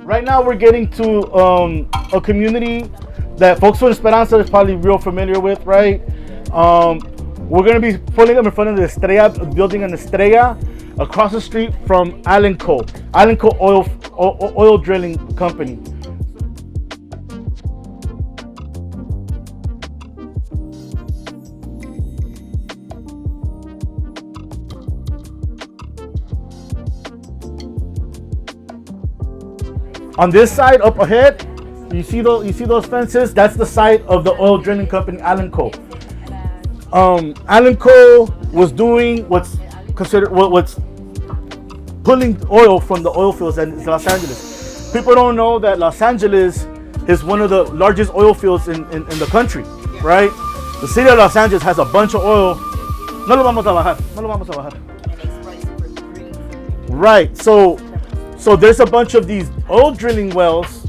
Right now we're getting to a community that folks from Esperanza is probably real familiar with, right? We're going to be pulling them in front of the Estrella building in Estrella, across the street from Alenco oil drilling company. On this side up ahead, you see those fences? That's the site of the oil drilling company Alenco. Alenco was doing what's pulling oil from the oil fields in Los Angeles. People don't know that Los Angeles is one of the largest oil fields in the country, right? The city of Los Angeles has a bunch of oil. No lo vamos a bajar. No lo vamos a bajar. Right. So there's a bunch of these oil drilling wells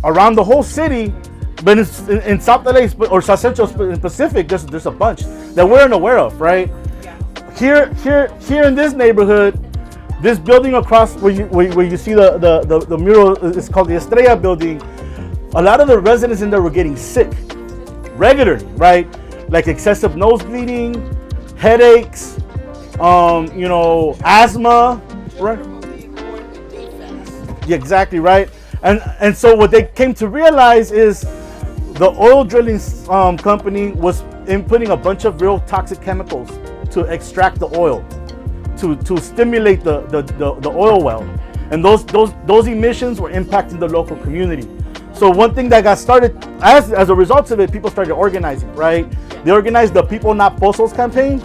around the whole city, but in South LA or South Central in Pacific, there's a bunch that we're unaware of, right? Here in this neighborhood, this building across where you see the mural is called the Estrella building. A lot of the residents in there were getting sick regularly, right? Like excessive nose bleeding, headaches, asthma, right? Yeah, exactly, right. And so what they came to realize is the oil drilling company was inputting a bunch of real toxic chemicals to extract the oil, to stimulate the oil well, and those emissions were impacting the local community. So one thing that got started as a result of it, people started organizing, right? They organized the People Not Pozos campaign.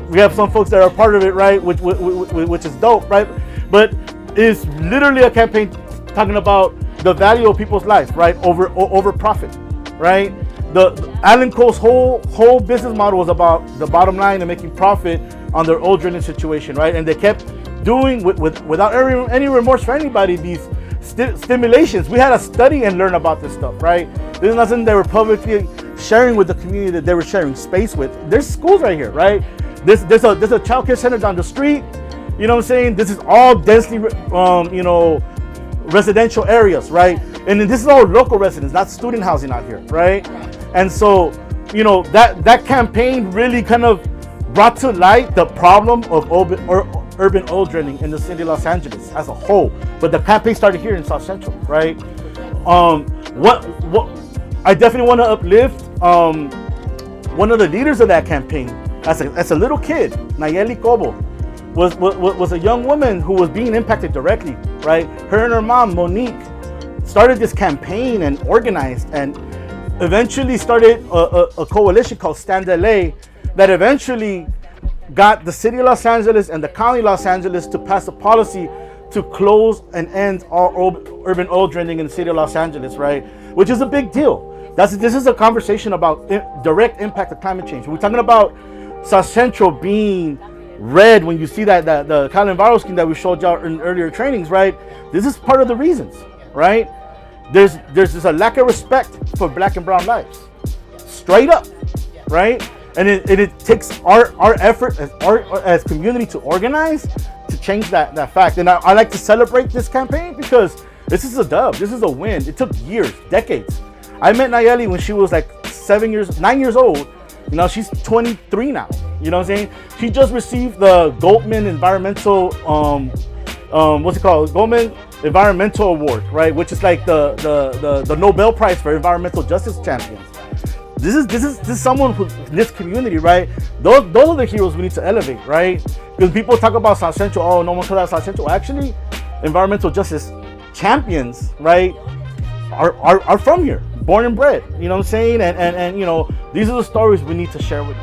We have some folks that are part of it, right? Which is dope, right? But it's literally a campaign talking about the value of people's life, right? Over profit, right? The Alenco's whole business model was about the bottom line and making profit on their oil drilling situation, right? And they kept doing without any remorse for anybody these stimulations. We had to study and learn about this stuff, right? This is nothing they were publicly sharing with the community that they were sharing space with. There's schools right here, right? There's a child care center down the street. You know what I'm saying? This is all densely, residential areas, right? And this is all local residents, not student housing out here, right? And so, that campaign really kind of brought to light the problem of urban oil drilling in the city of Los Angeles as a whole. But the campaign started here in South Central, right? What I definitely want to uplift one of the leaders of that campaign as a little kid, Nayeli Cobo. Was a young woman who was being impacted directly, right? Her and her mom, Monique, started this campaign and organized and eventually started a coalition called Stand LA that eventually got the city of Los Angeles and the county of Los Angeles to pass a policy to close and end all urban oil drilling in the city of Los Angeles, right? Which is a big deal. This is a conversation about direct impact of climate change. We're talking about South Central being red when you see that the Cal Enviro scheme that we showed y'all in earlier trainings, right? This is part of the reasons, right? There's just a lack of respect for black and brown lives, straight up, right? And it takes our effort as community to organize to change that fact. And I like to celebrate this campaign because this is a dub, this is a win. It took years, decades. I met Nayeli when she was like 9 years old. She's 23 now. You know what I'm saying? She just received the Goldman Environmental, Goldman Environmental Award, right? Which is like the Nobel Prize for Environmental Justice Champions. This is someone who's in this community, right? Those are the heroes we need to elevate, right? Because people talk about South Central, oh, no one talks about South Central. Actually, environmental justice champions, right, are from here, born and bred. You know what I'm saying? And these are the stories we need to share with